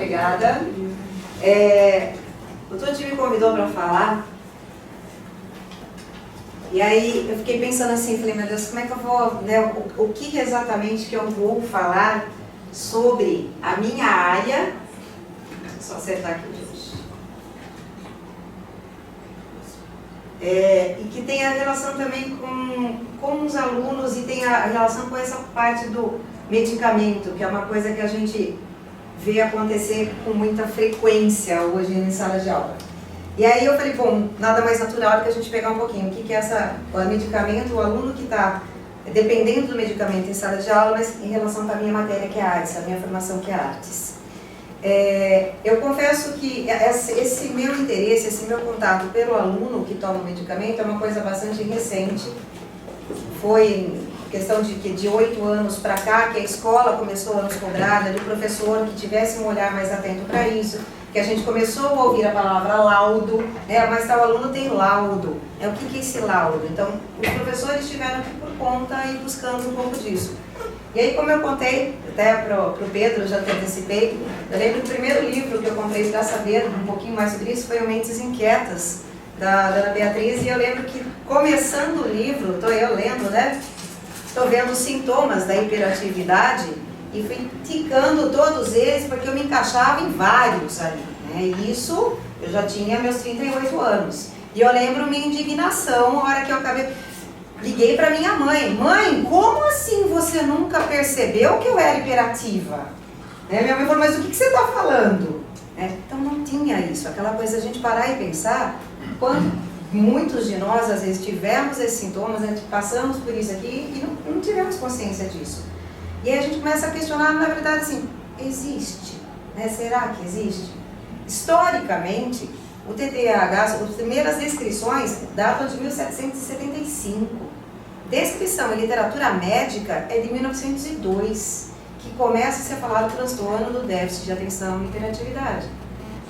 obrigada. O Tuti me convidou para falar. E aí eu fiquei pensando assim, falei, meu Deus, como é que eu vou, né, o que exatamente que eu vou falar sobre a minha área. Deixa eu só acertar aqui, gente. E que tem a relação também com os alunos e tem a relação com essa parte do medicamento, que é uma coisa que a gente vê acontecer com muita frequência hoje em sala de aula. E aí eu falei, bom, nada mais natural do que a gente pegar um pouquinho o que é o medicamento, o aluno que está dependendo do medicamento em sala de aula, mas em relação com a minha matéria que é artes, a minha formação que é artes. Eu confesso que esse meu interesse, esse meu contato pelo aluno que toma o medicamento é uma coisa bastante recente. Foi questão de 8 anos para cá que a escola começou a nos cobrar, né, do professor que tivesse um olhar mais atento para isso, que a gente começou a ouvir a palavra laudo, né, mas tal aluno tem laudo. O que é esse laudo? Então, os professores tiveram que, por conta, ir buscando um pouco disso. E aí, como eu contei, até para o Pedro, já te antecipei, eu lembro que o primeiro livro que eu comprei para saber um pouquinho mais sobre isso foi o Mentes Inquietas, da Ana Beatriz, e eu lembro que, começando o livro, estou eu lendo, né? Estou vendo os sintomas da hiperatividade e fui ticando todos eles porque eu me encaixava em vários ali, né? E isso, eu já tinha meus 38 anos. E eu lembro minha indignação, a hora que eu acabei... Liguei para minha mãe. Mãe, como assim você nunca percebeu que eu era hiperativa? Minha mãe falou, mas o que você está falando? Então não tinha isso, aquela coisa a gente parar e pensar, quando muitos de nós às vezes tivemos esses sintomas, né, passamos por isso aqui e não tivemos consciência disso. E aí a gente começa a questionar, na verdade, assim, existe? Né? Será que existe? Historicamente, o TDAH, as primeiras descrições datam de 1775. Descrição em literatura médica é de 1902, que começa a ser falado do transtorno do déficit de atenção e hiperatividade.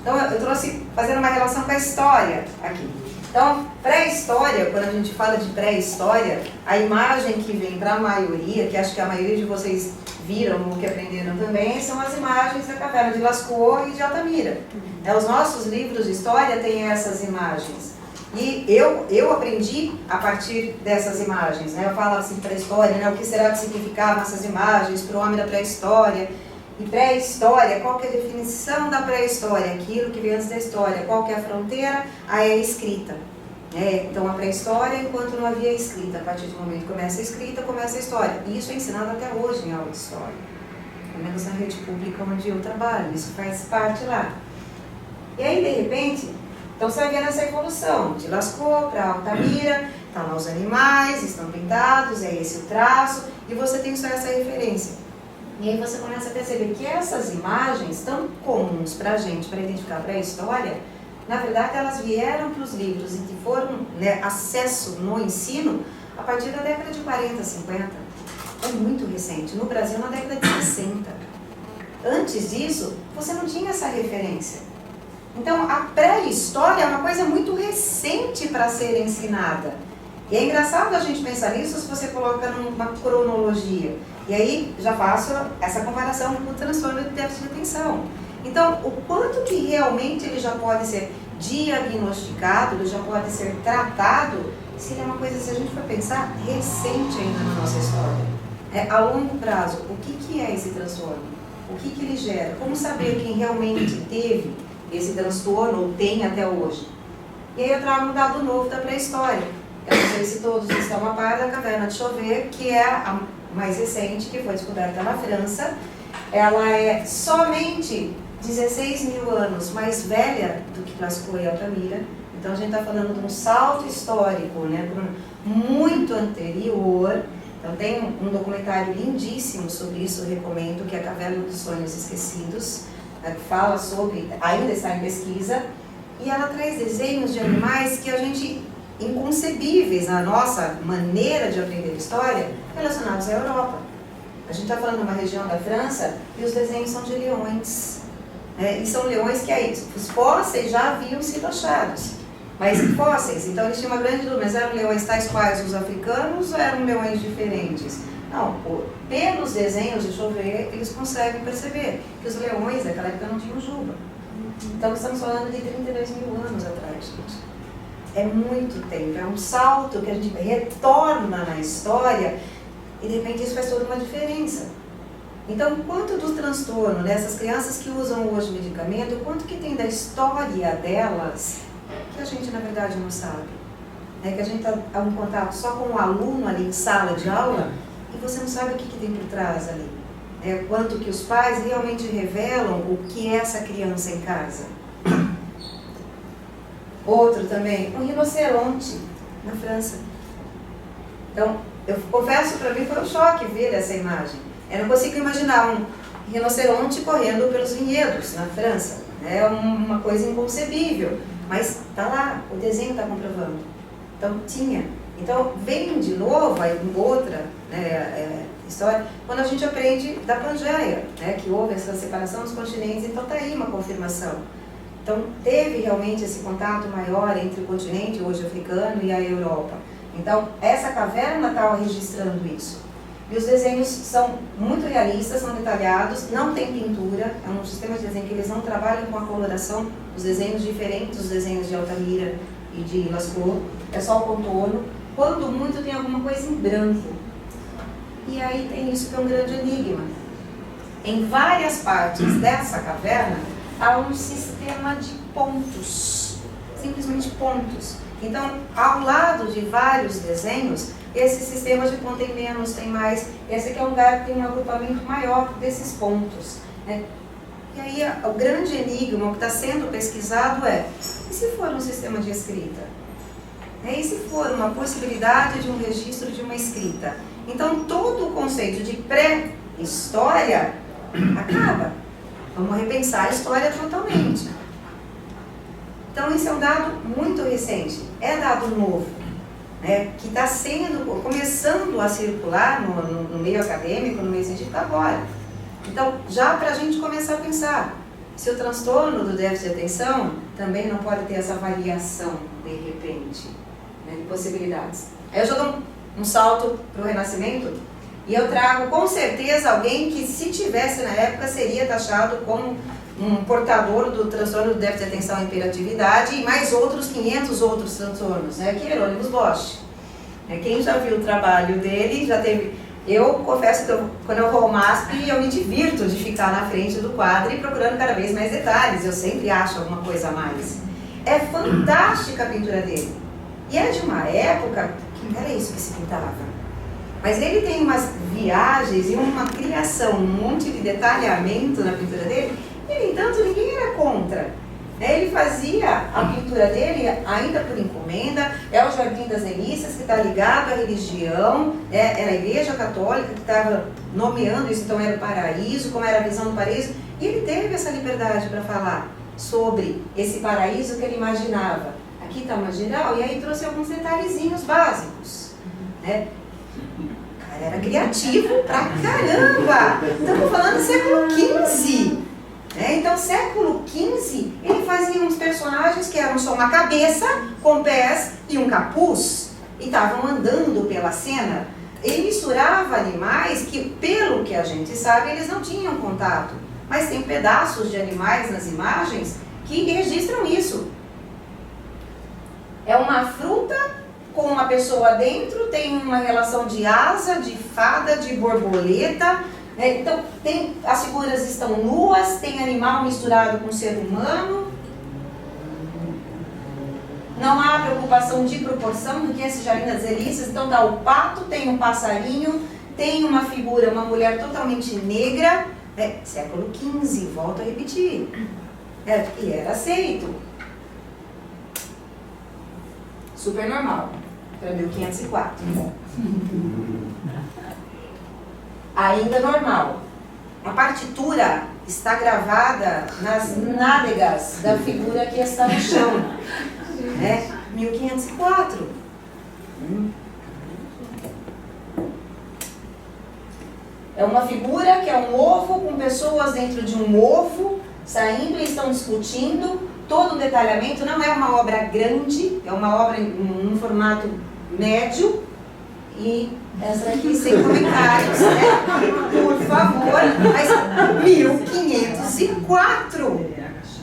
Então, eu trouxe, fazendo uma relação com a história aqui. Então, pré-história, quando a gente fala de pré-história, a imagem que vem para a maioria, que acho que a maioria de vocês viram ou que aprenderam também, são as imagens da caverna de Lascaux e de Altamira. Os nossos livros de história têm essas imagens. E eu aprendi a partir dessas imagens. Né? Eu falo assim para a história, né? O que será que significavam essas imagens para o homem da pré-história. E pré-história, qual que é a definição da pré-história? Aquilo que vem antes da história. Qual que é a fronteira? Aí é a escrita. Então a pré-história, enquanto não havia escrita. A partir do momento que começa a escrita, começa a história. E isso é ensinado até hoje em aula de história. Pelo menos na rede pública onde eu trabalho. Isso faz parte lá. E aí, de repente, então você vai vendo essa evolução. De Lascaux para Altamira, tá lá os animais, estão pintados, é esse o traço. E você tem só essa referência. E aí você começa a perceber que essas imagens tão comuns para a gente, para identificar a pré-história, na verdade elas vieram para os livros e que foram, né, acesso no ensino a partir da década de 40, 50. É muito recente. No Brasil, na década de 60. Antes disso, você não tinha essa referência. Então, a pré-história é uma coisa muito recente para ser ensinada. E é engraçado a gente pensar nisso se você coloca numa cronologia. E aí, já faço essa comparação com o transtorno de déficit de atenção. Então, o quanto que realmente ele já pode ser diagnosticado, ele já pode ser tratado, se ele é uma coisa, se a gente for pensar, recente ainda na nossa história. A longo prazo, o que é esse transtorno? O que ele gera? Como saber quem realmente teve esse transtorno ou tem até hoje? E aí eu trago um dado novo da pré-história. Eu não sei se todos estão a par da caverna de Chauvet, que é a mais recente, que foi descoberta na França. Ela é somente 16 mil anos mais velha do que Lascaux e Altamira. Então a gente está falando de um salto histórico, né, muito anterior. Então tem um documentário lindíssimo sobre isso, eu recomendo, que é a Caverna dos Sonhos Esquecidos, que fala sobre, ainda está em pesquisa, e ela traz desenhos de animais que a gente, inconcebíveis na nossa maneira de aprender história, relacionados à Europa. A gente está falando de uma região da França e os desenhos são de leões. E são leões que aí, os fósseis já haviam sido achados. Mas fósseis, então eles tinham uma grande dúvida, mas eram leões tais quais os africanos ou eram leões diferentes? Não, pelos desenhos, deixa eu ver, eles conseguem perceber que os leões daquela época não tinham juba. Então estamos falando de 32 mil anos atrás, gente. É muito tempo, é um salto que a gente retorna na história e de repente isso faz toda uma diferença. Então, quanto do transtorno dessas crianças que usam hoje medicamento, quanto que tem da história delas que a gente na verdade não sabe? É que a gente está em contato só com o aluno ali em sala de aula e você não sabe o que tem por trás ali. Quanto que os pais realmente revelam o que é essa criança em casa. Outro também, um rinoceronte na França. Então, eu confesso, para mim foi um choque ver essa imagem. Eu não consigo imaginar um rinoceronte correndo pelos vinhedos na França. É uma coisa inconcebível, mas está lá, o desenho está comprovando. Então, tinha. Então, vem de novo, aí com outra história, quando a gente aprende da Pangeia, que houve essa separação dos continentes, então está aí uma confirmação. Então, teve realmente esse contato maior entre o continente, hoje africano, e a Europa. Então, essa caverna estava registrando isso. E os desenhos são muito realistas, são detalhados, não tem pintura, é um sistema de desenho que eles não trabalham com a coloração, os desenhos diferentes dos desenhos de Altamira e de Lascaux, é só o contorno, quando muito tem alguma coisa em branco. E aí tem isso que é um grande enigma. Em várias partes dessa caverna, há um sistema de pontos, simplesmente pontos. Então, ao lado de vários desenhos, esse sistema de ponto tem menos, tem mais. Esse aqui é um lugar que tem um agrupamento maior desses pontos. E aí, o grande enigma, o que está sendo pesquisado e se for um sistema de escrita? E se for uma possibilidade de um registro de uma escrita? Então, todo o conceito de pré-história acaba. Vamos repensar a história totalmente. Então, isso é um dado muito recente, é dado novo, que está começando a circular no meio acadêmico, no meio científico agora. Então, já para a gente começar a pensar, se o transtorno do déficit de atenção também não pode ter essa variação, de repente, de possibilidades. Aí eu já dou um salto para o Renascimento, e eu trago com certeza alguém que, se tivesse na época, seria taxado como um portador do transtorno do déficit de atenção e hiperatividade e mais outros 500 outros transtornos, que é Hieronymus Bosch. Quem já viu o trabalho dele, já teve... Eu confesso que quando eu vou ao MASP, eu me divirto de ficar na frente do quadro e procurando cada vez mais detalhes, eu sempre acho alguma coisa a mais. É fantástica a pintura dele. E é de uma época que não era isso que se pintava. Mas ele tem umas viagens e uma criação, um monte de detalhamento na pintura dele, e, no entanto, ninguém era contra. Ele fazia a pintura dele ainda por encomenda, é o Jardim das Delícias, que está ligado à religião, era a Igreja Católica que estava nomeando isso, então era o paraíso, como era a visão do paraíso, e ele teve essa liberdade para falar sobre esse paraíso que ele imaginava. Aqui está uma geral, e aí trouxe alguns detalhezinhos básicos. Cara, era criativo pra caramba! Estamos falando do século XV. Então, século XV, ele fazia uns personagens que eram só uma cabeça, com pés e um capuz, e estavam andando pela cena. Ele misturava animais que, pelo que a gente sabe, eles não tinham contato. Mas tem pedaços de animais nas imagens que registram isso. É uma fruta com uma pessoa dentro, tem uma relação de asa, de fada, de borboleta. Então, as figuras estão nuas, tem animal misturado com ser humano. Não há preocupação de proporção do que esse Jardim das Delícias. Então, dá o pato, tem um passarinho, tem uma figura, uma mulher totalmente negra. Século XV, volto a repetir. E era aceito. Super normal, para 1504. Ainda normal. A partitura está gravada nas nádegas da figura que está no chão. 1504. É uma figura que é um ovo com pessoas dentro de um ovo, saindo e estão discutindo. todo o detalhamento, não é uma obra grande, é uma obra em um formato médio, e essa aqui sem comentários, né? Por favor, mas 1504,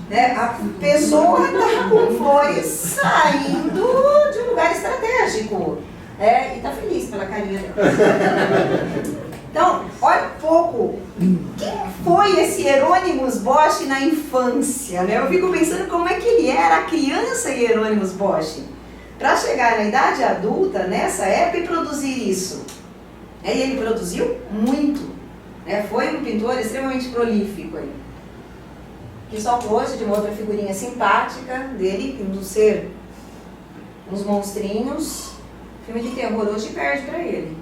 né? A pessoa está com flores saindo de um lugar estratégico, né? E está feliz pela carinha dela. Então, olha um pouco, quem foi esse Hieronymus Bosch na infância, né? Eu fico pensando como é que ele era a criança Hieronymus Bosch, para chegar na idade adulta, nessa época, e produzir isso. E ele produziu muito, né? Foi um pintor extremamente prolífico. Que só hoje de uma outra figurinha simpática dele, indo ser uns monstrinhos. Filme de terror hoje perde para ele.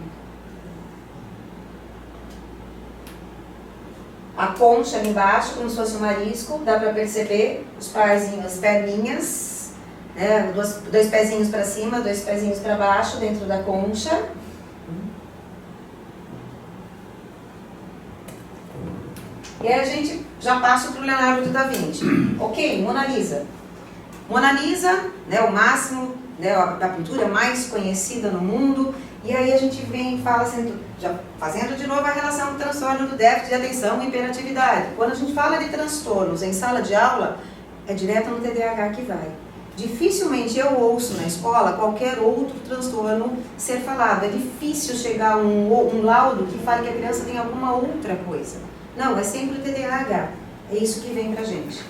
A concha ali embaixo, como se fosse um marisco, dá para perceber os parzinhos, as perninhas, né? Dois pezinhos para cima, dois pezinhos para baixo dentro da concha. E aí a gente já passa para o Leonardo da Vinci. Ok, Mona Lisa. Mona Lisa, né, o máximo, né, da pintura mais conhecida no mundo. E aí a gente vem e fala assim, já fazendo de novo a relação do transtorno do déficit de atenção e hiperatividade. Quando a gente fala de transtornos em sala de aula, é direto no TDAH que vai. Dificilmente eu ouço na escola qualquer outro transtorno ser falado. É difícil chegar a um laudo que fale que a criança tem alguma outra coisa. Não, é sempre o TDAH. É isso que vem pra gente.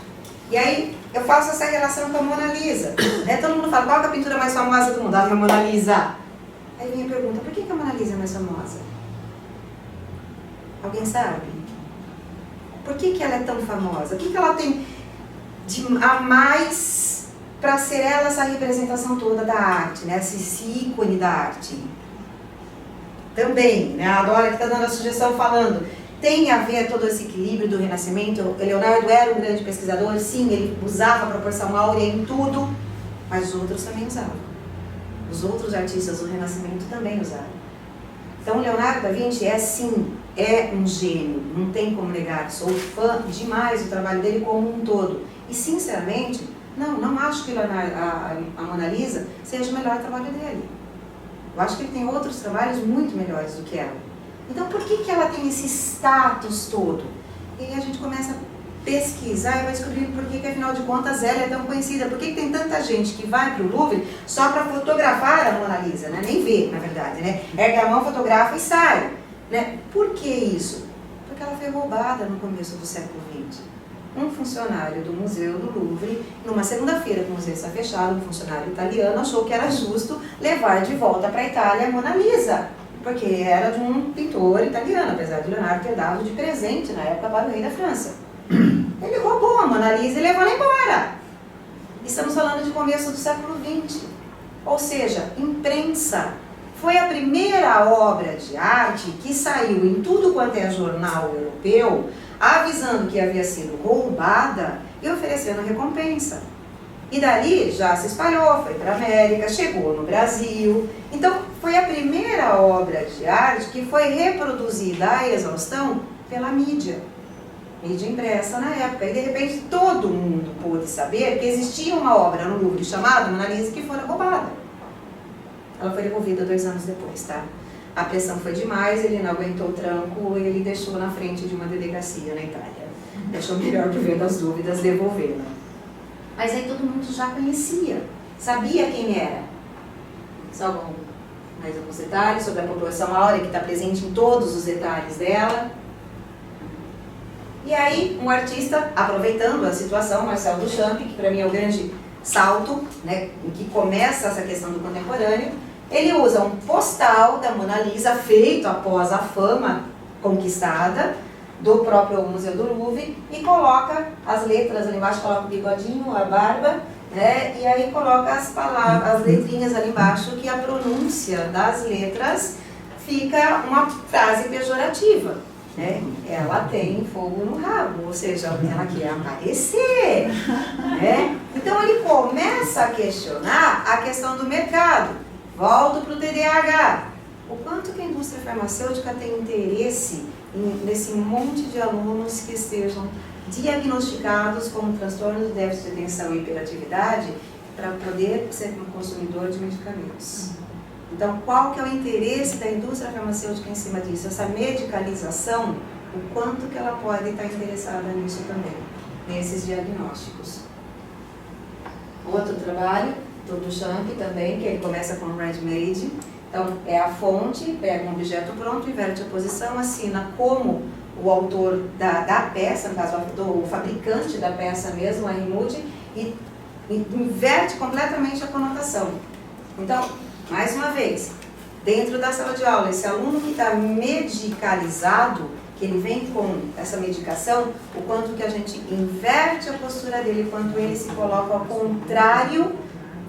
E aí eu faço essa relação com a Mona Lisa. Todo mundo fala, qual é a pintura mais famosa do mundo? Ah, é a Mona Lisa. Aí vem a pergunta, por que a Mona Lisa é mais famosa? Alguém sabe? Por que ela é tão famosa? O que ela tem a mais para ser ela essa representação toda da arte, né? Esse ícone da arte? Também, né? A Dora que está dando a sugestão falando, tem a ver todo esse equilíbrio do Renascimento. O Leonardo era um grande pesquisador, sim, ele usava a proporção áurea em tudo, mas os outros também usavam. Os outros artistas do Renascimento também usaram. Então, Leonardo da Vinci é sim, é um gênio, não tem como negar. Sou fã demais do trabalho dele como um todo. E, sinceramente, não acho que a Mona Lisa seja o melhor trabalho dele. Eu acho que ele tem outros trabalhos muito melhores do que ela. Então, por que ela tem esse status todo? E aí a gente começa a pesquisar e vai descobrir por que, afinal de contas, ela é tão conhecida. Por que tem tanta gente que vai para o Louvre só para fotografar a Mona Lisa, né? Nem ver, na verdade, né? Ergue a mão, fotografa e sai. Né? Por que isso? Porque ela foi roubada no começo do século XX. Um funcionário do Museu do Louvre, numa segunda-feira que o museu está fechado, um funcionário italiano achou que era justo levar de volta para a Itália a Mona Lisa. Porque era de um pintor italiano, apesar de Leonardo ter dado de presente na época para o rei da França. Ele roubou a Mona Lisa e levou ela embora. Estamos falando de começo do século XX. Ou seja, imprensa. Foi a primeira obra de arte que saiu em tudo quanto é jornal europeu, avisando que havia sido roubada e oferecendo recompensa. E dali já se espalhou, foi para a América, chegou no Brasil. Então, foi a primeira obra de arte que foi reproduzida à exaustão pela mídia. Mídia impressa na época. E, de repente, todo mundo pôde saber que existia uma obra no Louvre chamada Mona Lisa que fora roubada. Ela foi devolvida 2 anos depois, tá? A pressão foi demais, ele não aguentou o tranco e ele deixou na frente de uma delegacia na Itália. Achou melhor, por via das dúvidas, devolvê-la. Mas aí todo mundo já conhecia, sabia quem era. Só mais alguns detalhes sobre a proporção áurea que está presente em todos os detalhes dela. E aí, um artista, aproveitando a situação, Marcel Duchamp, que para mim é o grande salto, né, em que começa essa questão do contemporâneo, ele usa um postal da Mona Lisa, feito após a fama conquistada do próprio Museu do Louvre, e coloca as letras ali embaixo, coloca o bigodinho, a barba, né, e aí coloca as palavras, as letrinhas ali embaixo, que a pronúncia das letras fica uma frase pejorativa. Né? Ela tem fogo no rabo, ou seja, ela quer aparecer. Né? Então ele começa a questionar a questão do mercado. Volto para o TDAH. O quanto que a indústria farmacêutica tem interesse nesse monte de alunos que estejam diagnosticados como transtornos de déficit de atenção e hiperatividade para poder ser um consumidor de medicamentos. Então, qual que é o interesse da indústria farmacêutica em cima disso? Essa medicalização, o quanto que ela pode estar interessada nisso também, nesses diagnósticos. Outro trabalho do Duchamp também, que ele começa com ready-made. Então, é a fonte, pega um objeto pronto, inverte a posição, assina como o autor da peça, no caso do fabricante da peça mesmo, a Rimude, e inverte completamente a conotação. Então, mais uma vez, dentro da sala de aula, esse aluno que está medicalizado, que ele vem com essa medicação, o quanto que a gente inverte a postura dele, o quanto ele se coloca ao contrário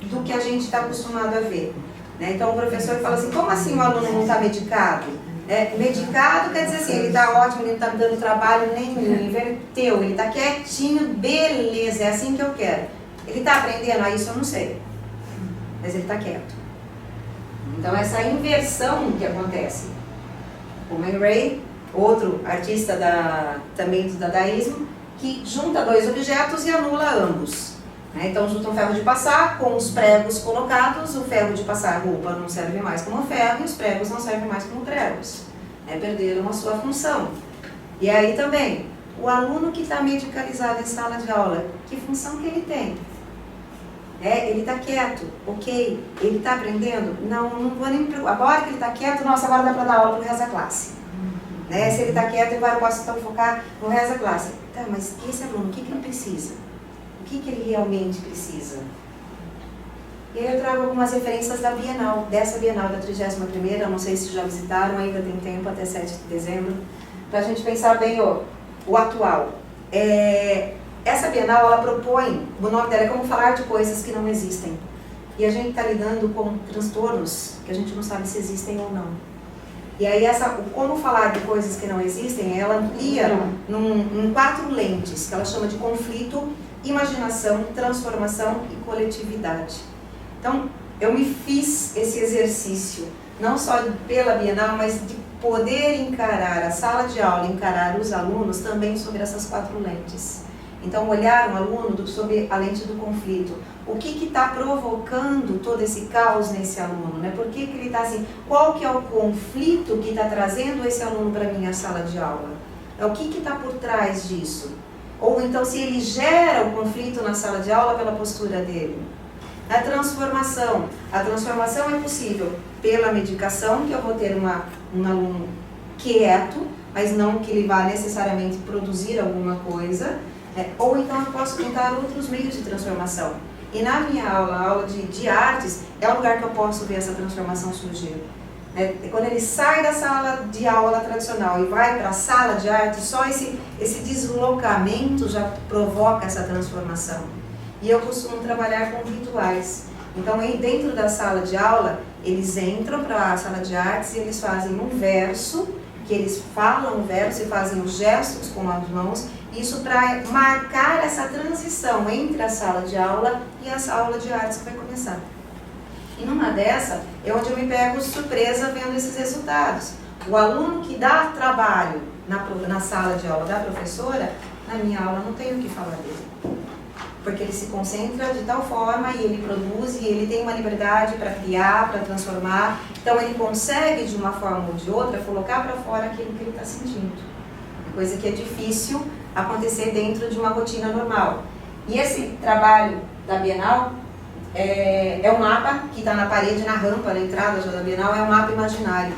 do que a gente está acostumado a ver. Né? Então, o professor fala assim, como assim o aluno não está medicado? Medicado quer dizer assim, ele está ótimo, ele não está me dando trabalho nenhum, inverteu, ele está quietinho, beleza, é assim que eu quero. Ele está aprendendo? Isso eu não sei, mas ele está quieto. Então, essa inversão que acontece. O Man Ray, outro artista também do dadaísmo, que junta dois objetos e anula ambos. Então, junta um ferro de passar com os pregos colocados, o ferro de passar roupa não serve mais como ferro e os pregos não servem mais como pregos. Perderam a sua função. E aí também, o aluno que está medicalizado em sala de aula, que função que ele tem? Ele está quieto, ok? Ele está aprendendo? Não vou nem me preocupar. Agora que ele está quieto, nossa, agora dá para dar aula para o resto da classe. Se ele está quieto, agora eu posso então focar no resto da classe. Tá, mas esse aluno, o que ele precisa? O que ele realmente precisa? E aí eu trago algumas referências da Bienal, dessa Bienal da 31ª, não sei se já visitaram, ainda tem tempo, até 7 de dezembro, para a gente pensar bem o atual. Essa Bienal, ela propõe, o nome dela é Como Falar de Coisas que Não Existem. E a gente está lidando com transtornos que a gente não sabe se existem ou não. E aí, o Como Falar de Coisas que Não Existem, ela amplia em 4 lentes, que ela chama de conflito, imaginação, transformação e coletividade. Então, eu me fiz esse exercício, não só pela Bienal, mas de poder encarar a sala de aula, encarar os alunos também sobre essas 4 lentes. Então, olhar um aluno sob a lente do conflito. O que está provocando todo esse caos nesse aluno? Né? Por que ele está assim? Qual que é o conflito que está trazendo esse aluno para a minha sala de aula? O que está por trás disso? Ou então, se ele gera o conflito na sala de aula pela postura dele. A transformação é possível pela medicação, que eu vou ter um aluno quieto, mas não que ele vá necessariamente produzir alguma coisa, ou então eu posso tentar outros meios de transformação. E na minha aula, a aula de artes, é o lugar que eu posso ver essa transformação surgir. Quando ele sai da sala de aula tradicional e vai para a sala de arte, só esse deslocamento já provoca essa transformação. E eu costumo trabalhar com rituais. Então, dentro da sala de aula, eles entram para a sala de artes e eles fazem um verso, que eles falam o verso e fazem os gestos com as mãos, isso para marcar essa transição entre a sala de aula e a aula de artes que vai começar. E numa dessa, é onde eu me pego surpresa vendo esses resultados. O aluno que dá trabalho na sala de aula da professora, na minha aula não tenho o que falar dele. Porque ele se concentra de tal forma e ele produz e ele tem uma liberdade para criar, para transformar. Então ele consegue, de uma forma ou de outra, colocar para fora aquilo que ele está sentindo. Coisa que é difícil acontecer dentro de uma rotina normal. E esse trabalho da Bienal é um mapa que está na parede, na rampa, na entrada da Bienal, é um mapa imaginário.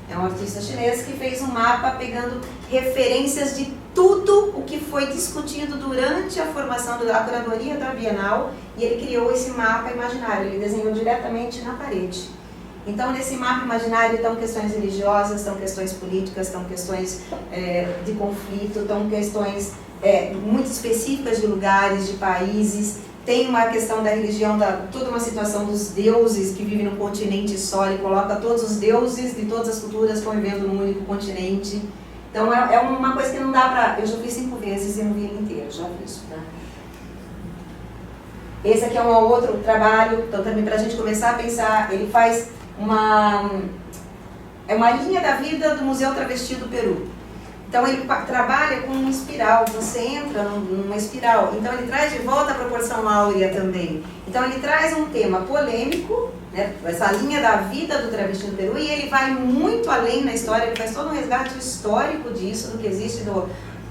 É um artista chinês que fez um mapa pegando referências de tudo o que foi discutido durante a formação da curadoria da Bienal e ele criou esse mapa imaginário, ele desenhou diretamente na parede. Então, nesse mapa imaginário estão questões religiosas, estão questões políticas, estão questões de conflito, estão questões muito específicas de lugares, de países. Tem uma questão da religião, toda uma situação dos deuses que vivem num continente só, ele coloca todos os deuses de todas as culturas convivendo num único continente. Então, é uma coisa que não dá pra... Eu já fiz 5 vezes e não vi ele inteiro, já vi isso, tá? Esse aqui é um outro trabalho, então também para a gente começar a pensar, ele faz uma linha da vida do Museu Travesti do Peru. Então ele trabalha com uma espiral, você entra numa espiral. Então ele traz de volta a proporção áurea também. Então ele traz um tema polêmico, né, essa linha da vida do travesti no Peru, e ele vai muito além na história, ele faz todo um resgate histórico disso, do que existe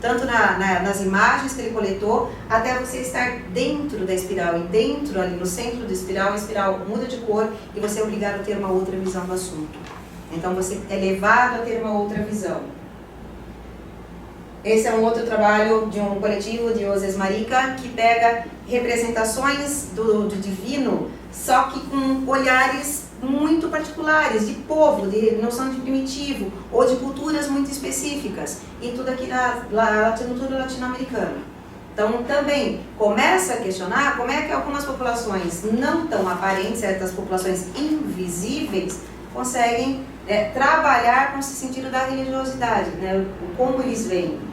tanto nas imagens que ele coletou, até você estar dentro da espiral. E dentro, ali no centro da espiral, a espiral muda de cor e você é obrigado a ter uma outra visão do assunto. Então você é levado a ter uma outra visão. Esse é um outro trabalho de um coletivo de Oses Marica, que pega representações do divino, só que com olhares muito particulares, de povo, de noção de primitivo, ou de culturas muito específicas, e tudo aqui tudo latino-americano. Então também começa a questionar como é que algumas populações não tão aparentes, certas populações invisíveis, conseguem trabalhar com esse sentido da religiosidade, né? Como eles veem.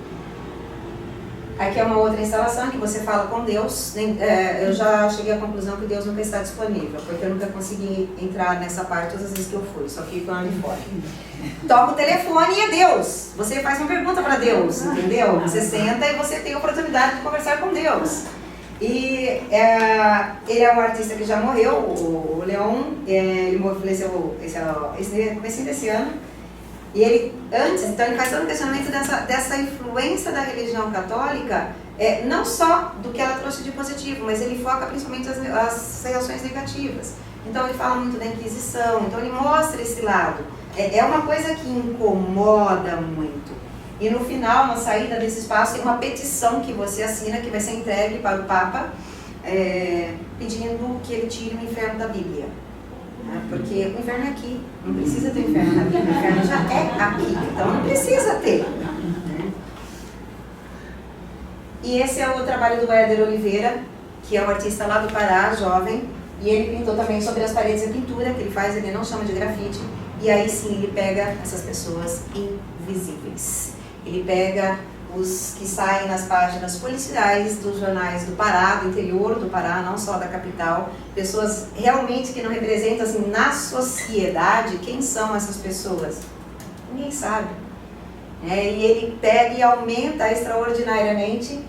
Aqui é uma outra instalação que você fala com Deus. Eu já cheguei à conclusão que Deus nunca está disponível, porque eu nunca consegui entrar nessa parte todas as vezes que eu fui, só fico ali fora. Toca o telefone e é Deus. Você faz uma pergunta para Deus, entendeu? Você senta e você tem a oportunidade de conversar com Deus. E ele é um artista que já morreu, o Leon, ele faleceu esse comecinho desse ano. E ele, então ele faz todo um questionamento dessa influência da religião católica, não só do que ela trouxe de positivo, mas ele foca principalmente as reações negativas. Então ele fala muito da Inquisição, então ele mostra esse lado. É uma coisa que incomoda muito. E no final, na saída desse espaço, tem uma petição que você assina, que vai ser entregue para o Papa, pedindo que ele tire o inferno da Bíblia. Porque o inferno é aqui, não precisa ter inferno na Bíblia, o inferno já é aqui, então não precisa ter. E esse é o trabalho do Éder Oliveira, que é um artista lá do Pará, jovem, e ele pintou também sobre as paredes a pintura que ele faz, ele não chama de grafite, e aí sim ele pega essas pessoas invisíveis. Ele pega os que saem nas páginas policiais dos jornais do Pará, do interior do Pará, não só da capital, pessoas realmente que não representam assim, na sociedade. Quem são essas pessoas? Ninguém sabe. E ele pega e aumenta extraordinariamente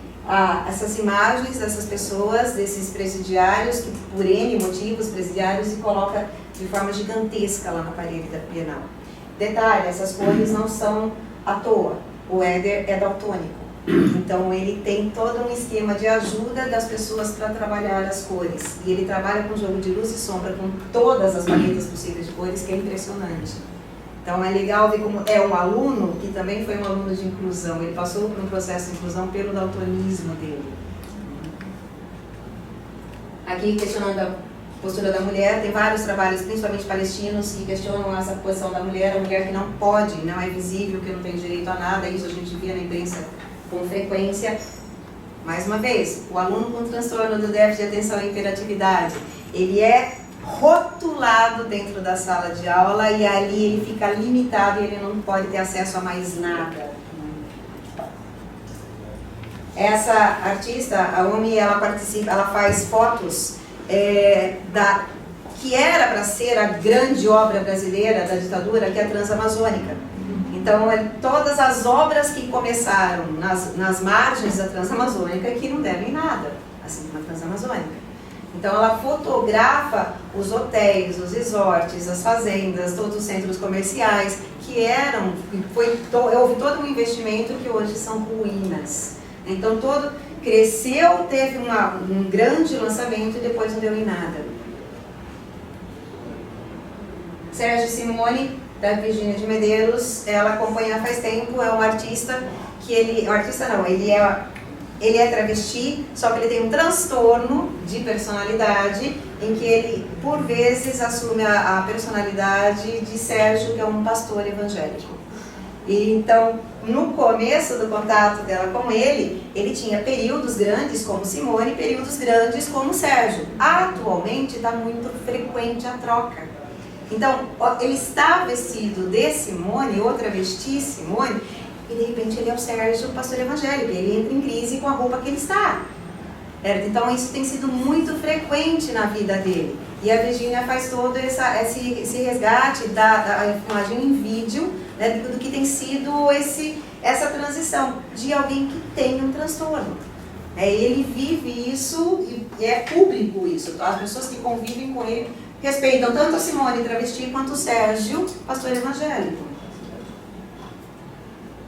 essas imagens dessas pessoas, desses presidiários, que por N motivos presidiários, e coloca de forma gigantesca lá na parede da Bienal. Detalhe, essas cores não são à toa. O Éder é daltônico, então ele tem todo um esquema de ajuda das pessoas para trabalhar as cores. E ele trabalha com jogo de luz e sombra, com todas as paletas possíveis de cores, que é impressionante. Então é legal ver como é um aluno que também foi um aluno de inclusão. Ele passou por um processo de inclusão pelo daltonismo dele. Aqui questionando a postura da mulher, tem vários trabalhos, principalmente palestinos, que questionam essa posição da mulher, a mulher que não pode, não é visível, que não tem direito a nada. Isso a gente via na imprensa com frequência. Mais uma vez, o aluno com transtorno do déficit de atenção e hiperatividade, ele é rotulado dentro da sala de aula e ali ele fica limitado e ele não pode ter acesso a mais nada. Essa artista, a Umi, ela participa, ela faz fotos que era para ser a grande obra brasileira da ditadura, que é a Transamazônica. Então, todas as obras que começaram nas margens da Transamazônica que não devem nada, assim como a Transamazônica. Então, ela fotografa os hotéis, os resorts, as fazendas, todos os centros comerciais, que houve todo um investimento que hoje são ruínas. Então, cresceu, teve um grande lançamento e depois não deu em nada. Sérgio Simone, da Virgínia de Medeiros, ela acompanha faz tempo, é um artista que ele é travesti, só que ele tem um transtorno de personalidade, em que ele, por vezes, assume a personalidade de Sérgio, que é um pastor evangélico. E então, no começo do contato dela com ele tinha períodos grandes como Simone e períodos grandes como Sérgio. Atualmente está muito frequente a troca. Então, ele está vestido de Simone, ou travesti Simone, e de repente ele é o Sérgio, o pastor evangélico. Ele entra em crise com a roupa que ele está. Então, isso tem sido muito frequente na vida dele. E a Virgínia faz todo esse resgate da imagem em vídeo, né, do que tem sido essa transição de alguém que tem um transtorno. Ele vive isso e é público isso. As pessoas que convivem com ele respeitam tanto a Simone travesti quanto o Sérgio, pastor evangélico.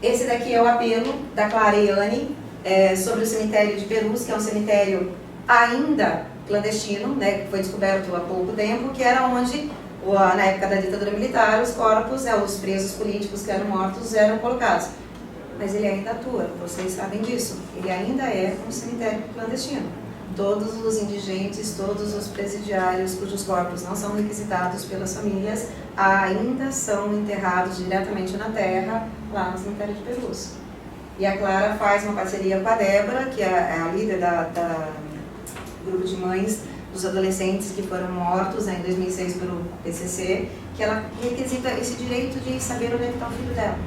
Esse daqui é o apelo da Clareane sobre o cemitério de Perus, que é um cemitério ainda clandestino, né, que foi descoberto há pouco tempo, que era onde, na época da ditadura militar, os corpos, os presos políticos que eram mortos eram colocados. Mas ele ainda atua, vocês sabem disso. Ele ainda é um cemitério clandestino. Todos os indigentes, todos os presidiários cujos corpos não são requisitados pelas famílias, ainda são enterrados diretamente na terra, lá no cemitério de Perus. E a Clara faz uma parceria com a Débora, que é a líder do grupo de mães dos adolescentes que foram mortos em 2006 pelo PCC, que ela requisita esse direito de saber onde está o filho dela.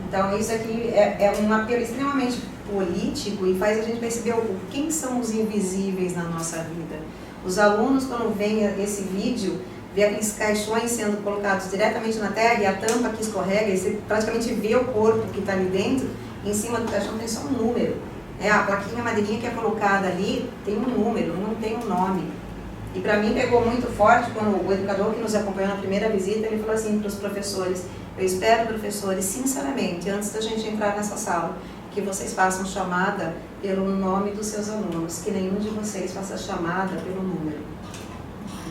Então isso aqui é um apelo extremamente político e faz a gente perceber quem são os invisíveis na nossa vida. Os alunos, quando veem esse vídeo, vê aqueles caixões sendo colocados diretamente na terra e a tampa que escorrega, e você praticamente vê o corpo que está ali dentro, e em cima do caixão tem só um número. A plaquinha, a madeirinha que é colocada ali tem um número, não tem um nome. E para mim pegou muito forte quando o educador que nos acompanhou na primeira visita, ele falou assim para os professores: eu espero, professores, sinceramente, antes da gente entrar nessa sala, que vocês façam chamada pelo nome dos seus alunos, que nenhum de vocês faça chamada pelo número.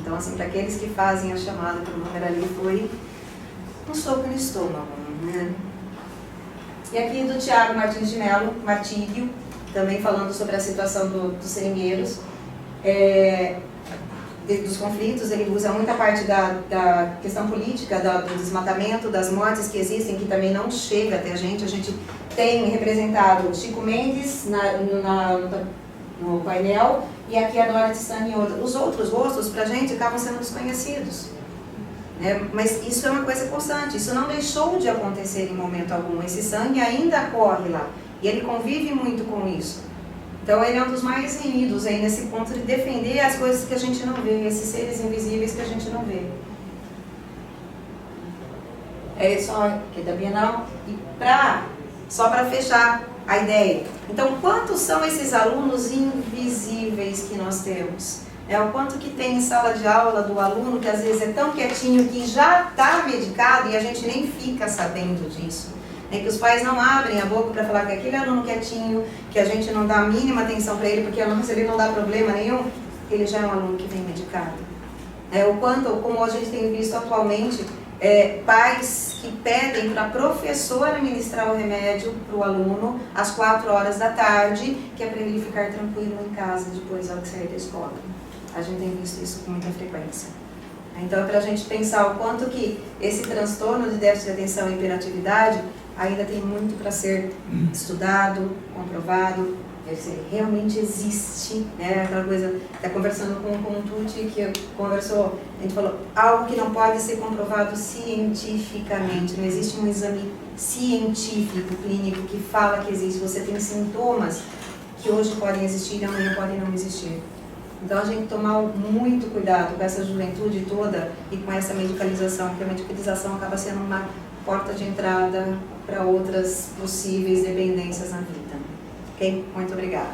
Então, assim, para aqueles que fazem a chamada pelo número ali, foi um soco no estômago, né? E aqui do Tiago Martins de Mello, Martírio, também falando sobre a situação dos seringueiros, dos conflitos. Ele usa muita parte da questão política, do desmatamento, das mortes que existem, que também não chega até a gente. A gente tem representado Chico Mendes no painel, e aqui a Dorothy Stang e outra. Os outros rostos, para a gente, acabam sendo desconhecidos. Mas isso é uma coisa constante, isso não deixou de acontecer em momento algum. Esse sangue ainda corre lá, e ele convive muito com isso. Então ele é um dos mais unidos aí nesse ponto de defender as coisas que a gente não vê, esses seres invisíveis que a gente não vê. É só aqui da Bienal. E só para fechar a ideia. Então, quantos são esses alunos invisíveis que nós temos? O quanto que tem em sala de aula do aluno que às vezes é tão quietinho que já está medicado e a gente nem fica sabendo disso. Que os pais não abrem a boca para falar que aquele aluno quietinho, que a gente não dá a mínima atenção para ele, porque se ele não dá problema nenhum, ele já é um aluno que vem medicado. Como a gente tem visto atualmente, pais que pedem para a professora ministrar o remédio para o aluno às 4 horas da tarde, que é para ele ficar tranquilo em casa depois ao que sair da escola. A gente tem visto isso com muita frequência. Então é para a gente pensar o quanto que esse transtorno de déficit de atenção e hiperatividade ainda tem muito para ser estudado, comprovado, se ele realmente existe, aquela coisa, está conversando com o Tucci, que conversou, a gente falou, algo que não pode ser comprovado cientificamente, não existe um exame científico, clínico, que fala que existe. Você tem sintomas que hoje podem existir e amanhã podem não existir. Então a gente tomar muito cuidado com essa juventude toda e com essa medicalização, porque a medicalização acaba sendo uma porta de entrada para outras possíveis dependências na vida. Ok? Muito obrigada.